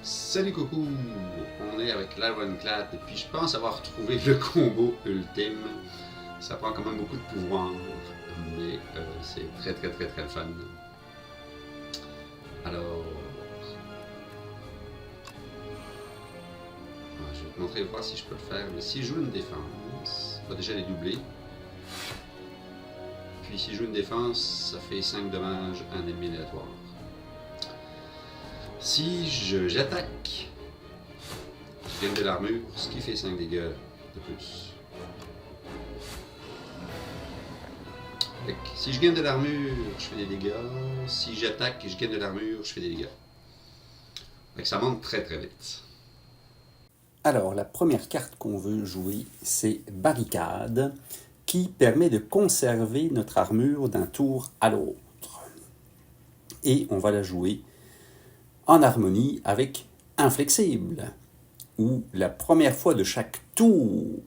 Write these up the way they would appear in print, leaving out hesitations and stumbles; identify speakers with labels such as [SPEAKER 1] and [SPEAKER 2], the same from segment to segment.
[SPEAKER 1] Salut coucou, on est avec l'Ironclad et puis je pense avoir trouvé le combo ultime. Ça prend quand même beaucoup de pouvoir, mais c'est très fun. Alors, je vais te montrer voir si je peux le faire. Mais si je joue une défense, on va déjà les doubler. Puis si je joue une défense, ça fait 5 dommages à un ennemi aléatoire. Si j'attaque, je gagne de l'armure, ce qui fait 5 dégâts de plus. Fait que si je gagne de l'armure, je fais des dégâts. Si j'attaque et je gagne de l'armure, je fais des dégâts. Fait que ça monte très vite.
[SPEAKER 2] Alors, la première carte qu'on veut jouer, c'est Barricade, qui permet de conserver notre armure d'un tour à l'autre. Et on va la jouer en harmonie avec Inflexible, où la première fois de chaque tour,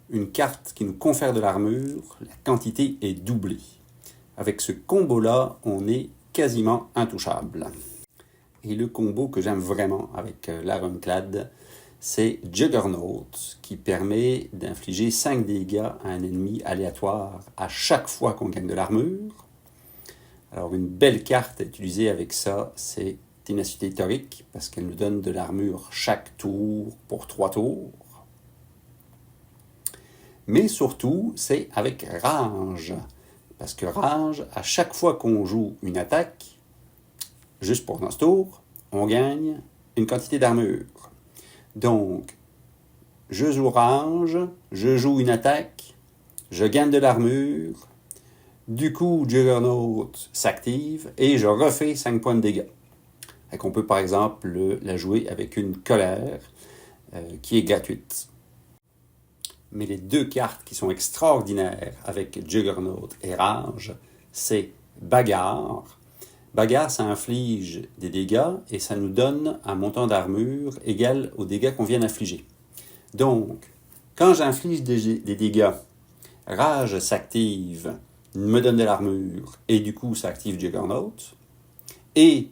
[SPEAKER 2] une carte qui nous confère de l'armure, la quantité est doublée. Avec ce combo-là, on est quasiment intouchable. Et le combo que j'aime vraiment avec l'Ironclad, c'est Juggernaut, qui permet d'infliger 5 dégâts à un ennemi aléatoire à chaque fois qu'on gagne de l'armure. Alors une belle carte à utiliser avec ça, c'est Ténacité Torique, parce qu'elle nous donne de l'armure chaque tour pour 3 tours. Mais surtout, c'est avec Rage, parce que Rage, à chaque fois qu'on joue une attaque, juste pour notre tour, on gagne une quantité d'armure. Donc, je joue Rage, je joue une attaque, je gagne de l'armure, du coup, Juggernaut s'active et je refais 5 points de dégâts. Et qu'on peut par exemple la jouer avec une colère qui est gratuite. Mais les deux cartes qui sont extraordinaires avec Juggernaut et Rage, c'est Bagarre. Bagarre, ça inflige des dégâts et ça nous donne un montant d'armure égal aux dégâts qu'on vient d'infliger. Donc, quand j'inflige des dégâts, Rage s'active, me donne de l'armure et du coup ça active Juggernaut. Et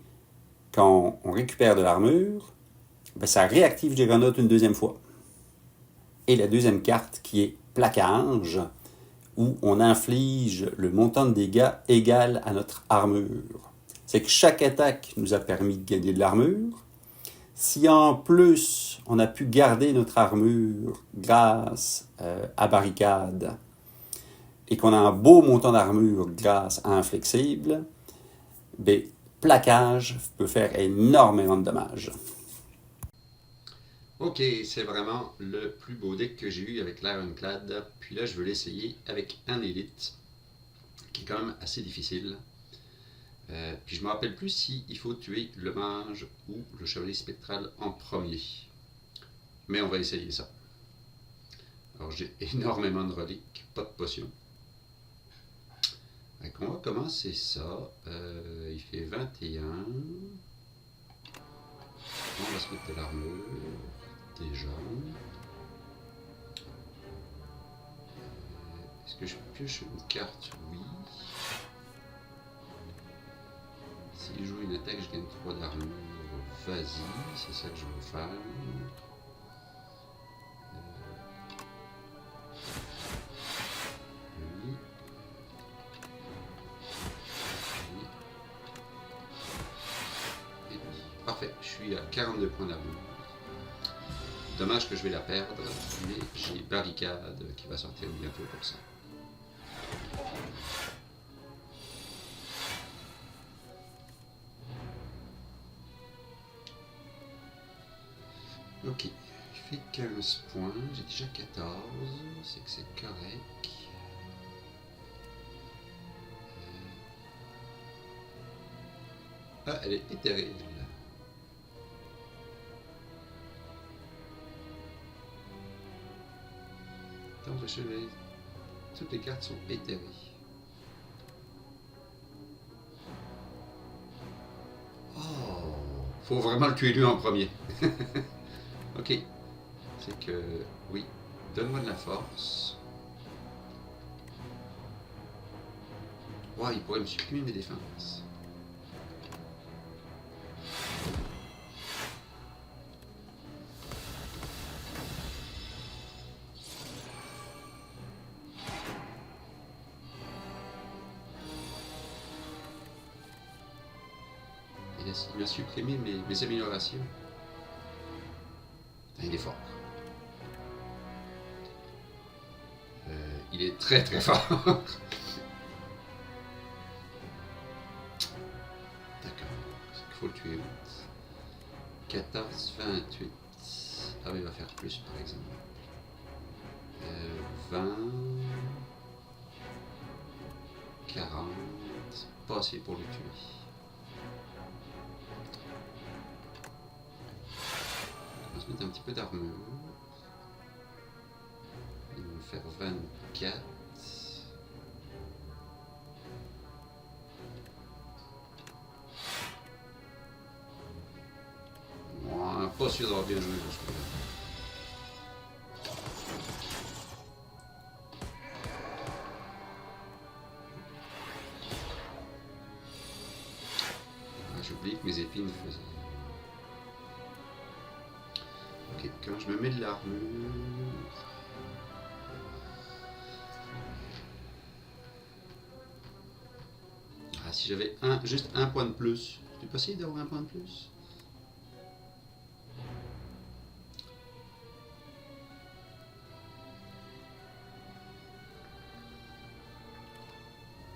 [SPEAKER 2] quand on récupère de l'armure, ça réactive Juggernaut une deuxième fois. Et la deuxième carte qui est Plaquage, où on inflige le montant de dégâts égal à notre armure. C'est que chaque attaque nous a permis de gagner de l'armure. Si en plus on a pu garder notre armure grâce à Barricade et qu'on a un beau montant d'armure grâce à Inflexible, Plaquage peut faire énormément de dommages.
[SPEAKER 1] Ok, c'est vraiment le plus beau deck que j'ai eu avec l'Ironclad. Puis là, je veux l'essayer avec un élite, qui est quand même assez difficile. Puis je ne me rappelle plus s'il faut tuer le mage ou le chevalier spectral en premier. Mais on va essayer ça. Alors j'ai énormément de reliques, pas de potions. On va commencer ça. Il fait 21. On va se mettre de l'armure. Déjà. Est-ce que je pioche une carte? Oui. Si je joue une attaque, je gagne 3 d'armure. Vas-y, c'est ça que je veux faire. Oui. Et parfait, je suis à 42 points d'armure. Dommage que je vais la perdre, mais j'ai Barricade qui va sortir bientôt pour ça. Ok, il fait 15 points, j'ai déjà 14, c'est que c'est correct. Ah, elle est éthérée. Tant de chevaliers, toutes les cartes sont éthérées. Oh, faut vraiment le tuer lui en premier. Ok, c'est que oui, donne-moi de la force. Oh, il pourrait me supprimer mes défenses. il m'a supprimé mes améliorations. Il est fort. Il est très très fort. D'accord. C'est qu'il faut le tuer. 14, 28. Ah oui, il va faire plus par exemple. 20. 40. Pas assez pour le tuer. On va se mettre un petit peu d'armure. Il va me faire 24. Ouais, pas sûr d'avoir bien joué jusque-là. J'ai oublié que mes épines faisaient. Ok, quand je me mets de l'armure. Ah, si j'avais juste un point de plus. C'est possible d'avoir un point de plus?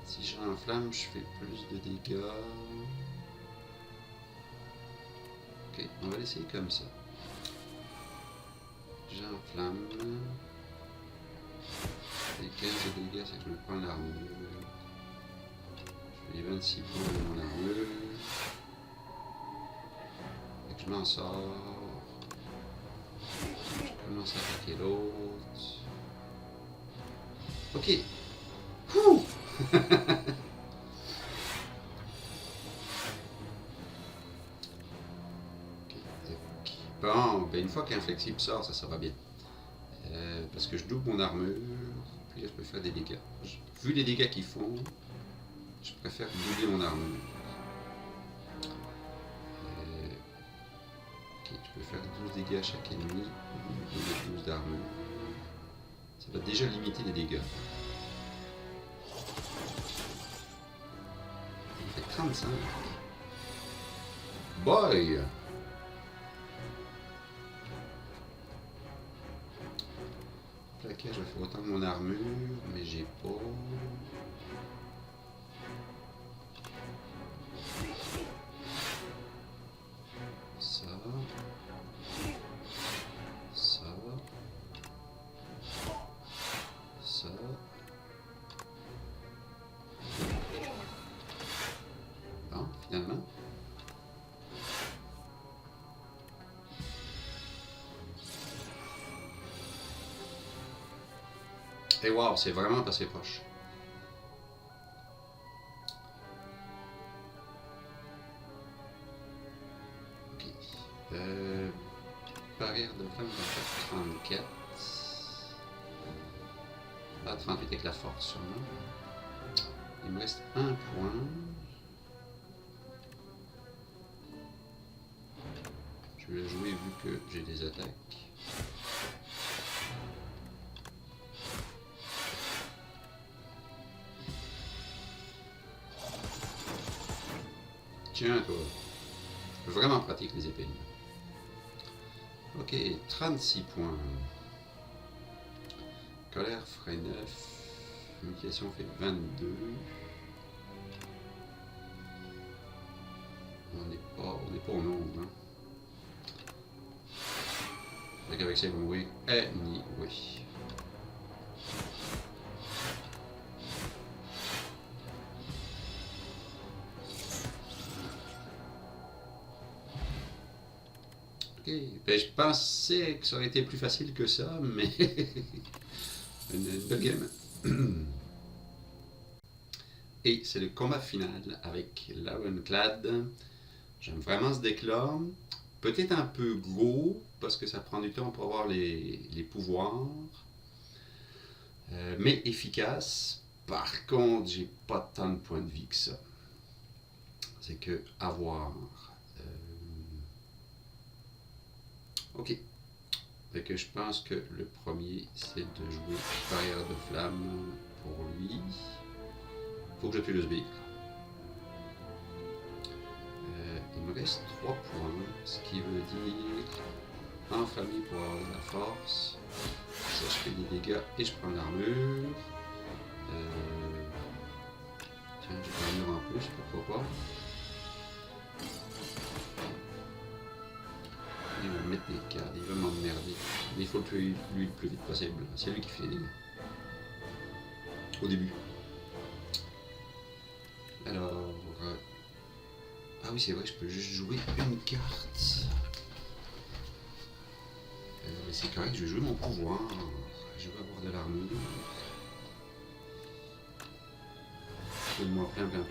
[SPEAKER 1] Si j'enflamme, je fais plus de dégâts. Ok, on va l'essayer comme ça. J'enflamme. Les 15 de dégâts, c'est que je me prends l'armure. Je fais les 26 points de mon armure. Et que je m'en sors. Je commence à attaquer l'autre. Ok. Ouh. Bon, ben une fois qu'Inflexible sort, ça va bien. Parce que je double mon armure, puis là je peux faire des dégâts. Vu les dégâts qu'ils font, je préfère doubler mon armure. Ok, je peux faire 12 dégâts à chaque ennemi, 12 d'armure. Ça va déjà limiter les dégâts. Il fait 35. Boy! Plaquage, je vais faire autant que mon armure, mais j'ai pas. Ça. Ça. Ça. Bon, finalement. Et wow, c'est vraiment passé proche. Ok. Barrière de flamme, va faire 34. Ah, 38 avec la force sûrement. Il me reste un point. Je vais la jouer vu que j'ai des attaques. Tiens, toi. Vraiment pratique les épées. Ok, 36 points. Colère ferait 9. Mutilation fait 22. On n'est pas au nombre. Hein. Avec ça, ils vont mourir anyway. Ok, ben, je pensais que ça aurait été plus facile que ça, mais une belle game. Et c'est le combat final avec l'Ironclad. J'aime vraiment ce deck-là. Peut-être un peu gros, parce que ça prend du temps pour avoir les pouvoirs. Mais efficace. Par contre, j'ai pas tant de points de vie que ça. C'est que avoir. Ok. Fait que je pense que le premier, c'est de jouer Barrière de flamme pour lui. Faut que je tue le sbire. Il me reste 3 points, ce qui veut dire enflammé pour avoir de la force. Ça, je fais des dégâts et je prends l'armure. Tiens, j'ai de l'armure en plus, pourquoi pas. Il va me mettre des cadres, il va m'emmerder. Mais il faut le tuer lui le plus vite possible. C'est lui qui fait les dégâts. Au début. Alors... ah oui, c'est vrai, je peux juste jouer une carte. C'est correct, je vais jouer mon pouvoir. Je vais avoir de l'armure. Donne-moi plein d'armure.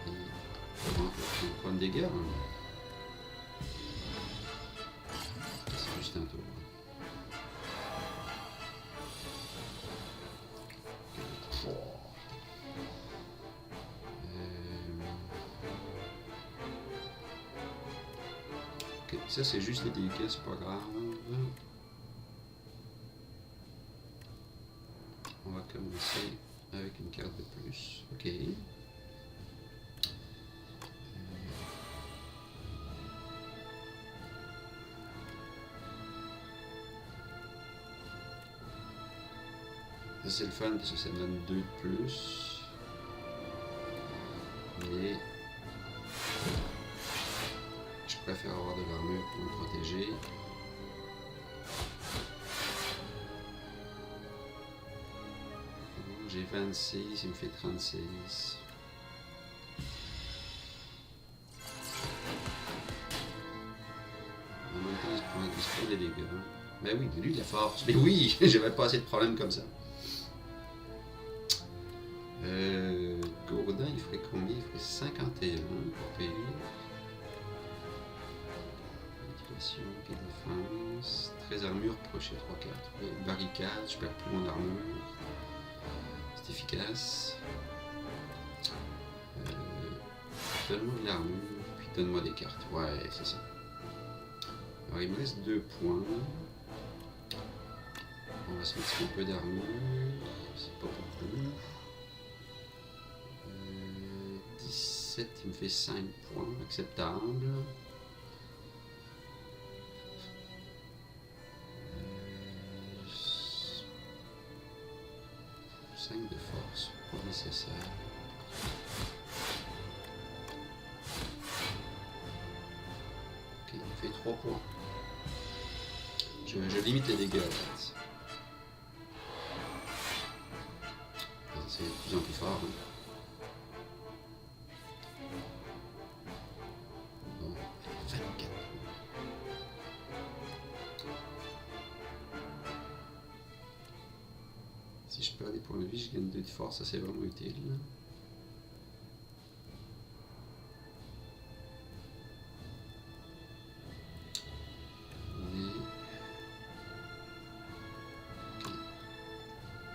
[SPEAKER 1] Et on prend de dégâts. Hein. C'est juste un tour. Ok, ça c'est juste les dégâts, c'est pas grave. On va commencer avec une carte de plus. Ok. Ça c'est le fun parce que ça me donne 2 de plus. Mais je préfère avoir de l'armure pour me protéger. J'ai 26, il me fait 36. En même temps, il se prend des dégâts. Ben oui, lui, il a force. Mais oui, j'avais pas assez de problèmes comme ça. Gourdin, il ferait combien? Il ferait 51 pour payer. Éducation, défense, 13 armure, crochet 3-4. Barricade, je perds plus mon armure. C'est efficace. Donne-moi de l'armure, puis donne-moi des cartes. Ouais, c'est ça. Alors il me reste 2 points. On va se mettre un peu d'armure. C'est pas beaucoup. 17, il me fait 5 points. Acceptable. 5 de force, pas nécessaire. Ok, il fait 3 points. Je limite les dégâts en fait. C'est de plus en plus fort. Hein. Bon, 24. Si je perds des points de vie, je gagne 2 de force, ça c'est vraiment utile.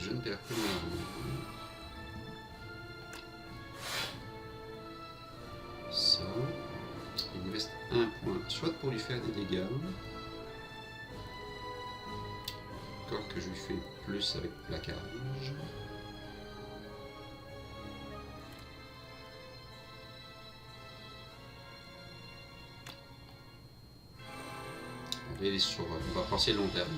[SPEAKER 1] Je ne perds plus mon armure. Ça. Il me reste 1 point, soit pour lui faire des dégâts. Encore que je lui fais plus avec plaquage. On va aller sur. On va penser long terme.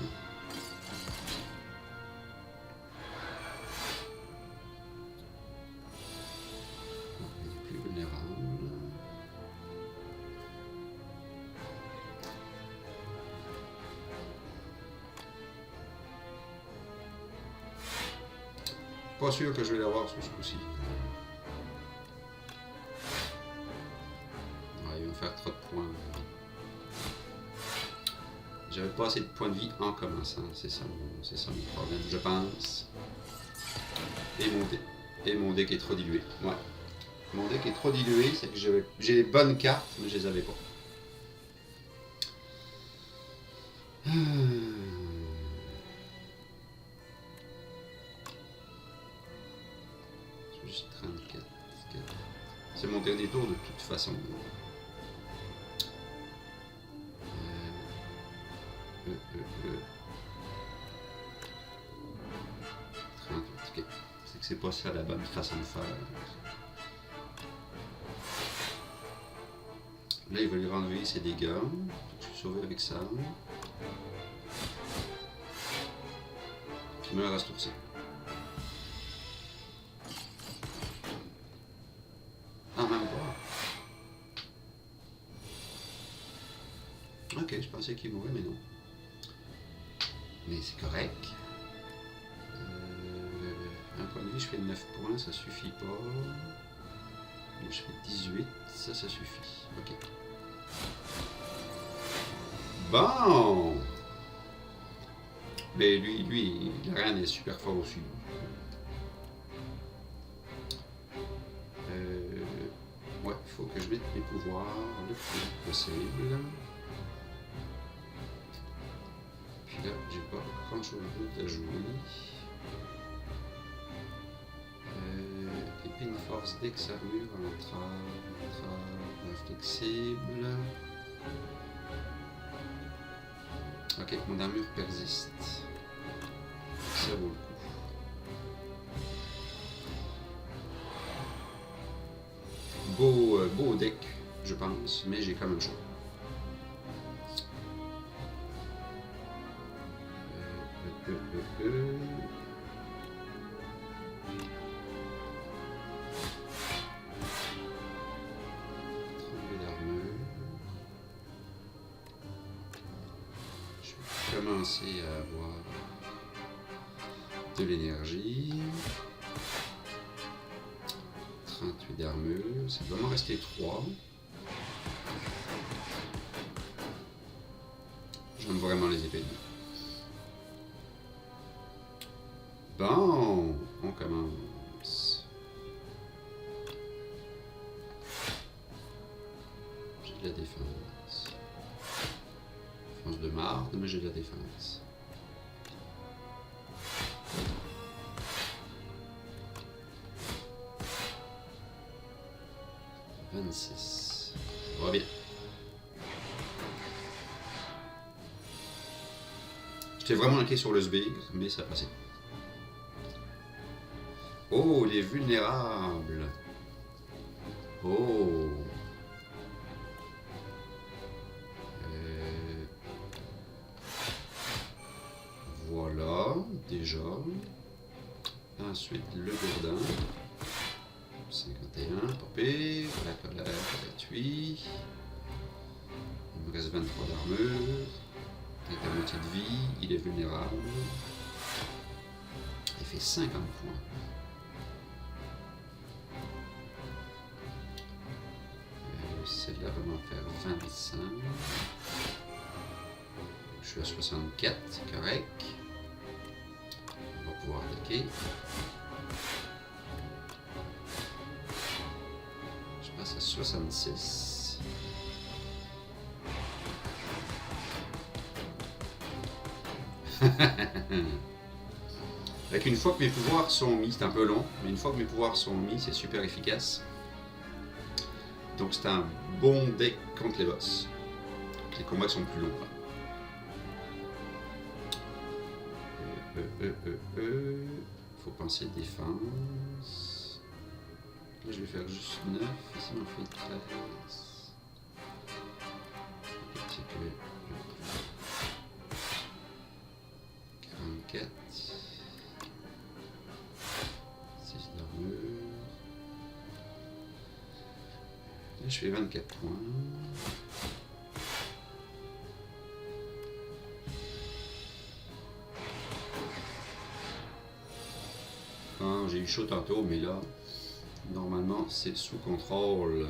[SPEAKER 1] Il est plus vulnérable. Pas sûr que je vais l'avoir sur ce coup-ci. Ouais, il va me faire trop de points. J'avais pas assez de points de vie en commençant, c'est ça mon problème, je pense. Et mon deck est trop dilué. Ouais. Mon deck est trop dilué, c'est que j'ai les bonnes cartes, mais je les avais pas. Juste 34. C'est mon dernier tour de toute façon. 38, ok. C'est que c'est pas ça la bonne façon de faire. Là, il va lui renlever ses dégâts. Je suis sauvé avec ça. Puis me le rastourcer. Ah, même pas. Ok, je pensais qu'il mourrait, mais non. Mais c'est correct. Un point de vie, je fais 9 points, ça suffit pas. Je fais 18, ça suffit. Ok. Bon! Mais lui, la reine est super fort aussi. Ouais, il faut que je mette mes pouvoirs le plus possible. Puis là, j'ai pas grand chose d'autre à jouer. Épine force dex armure entrave flexible. Ok, mon armure persiste. Ça vaut le coup. Beau deck, je pense, mais j'ai quand même chaud. Commencer à avoir de l'énergie. 38 d'armure, ça doit m'en rester 3. J'aime vraiment les épées. Bon, on commence. J'ai de la défense. Défense de marde, mais j'ai de la défense. Ça va bien. J'étais vraiment inquiet sur le sbire, mais ça passait. Oh, les vulnérables. Oh. Voilà, déjà. Ensuite, le gourdin. 51, pas pire. La colère, gratuit. Il me reste 23 d'armure. Avec la moitié de vie, il est vulnérable. Il fait 50 points. Celle-là va m'en faire 25. Je suis à 64, c'est correct. On va pouvoir attaquer. Je passe à 66. Avec une fois que mes pouvoirs sont mis, c'est un peu long, mais une fois que mes pouvoirs sont mis, c'est super efficace. Donc c'est un bon deck contre les boss. Les combats sont plus longs. Faut penser défense. Là je vais faire juste 9, ici on fait 13. Un petit peu. 44. 6 d'armure. Là je fais 24 points. J'ai eu chaud tantôt, mais là, normalement, c'est sous contrôle.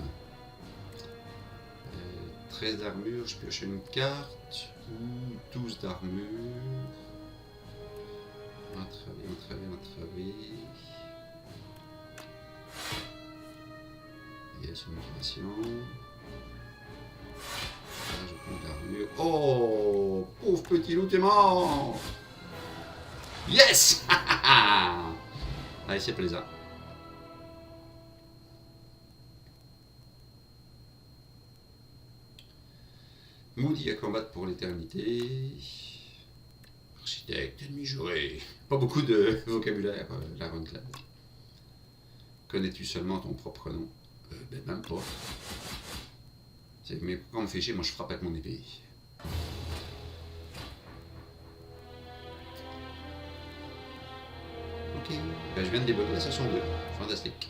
[SPEAKER 1] 13 d'armure, je pioche une carte, ou 12 d'armure. Entraver. Yes, une motivation. Là, je prends de l'armure. Oh, pauvre petit loup, t'es mort! Yes! Allez, c'est plaisant. Maudit à combattre pour l'éternité. Architecte, ennemi juré. Pas beaucoup de vocabulaire, la Ironclad. Connais-tu seulement ton propre nom? Ben même pas. Mais pourquoi on me fait chier? Moi je frappe avec mon épée. Ok. Ben, je viens de débloquer la session 2. Fantastique.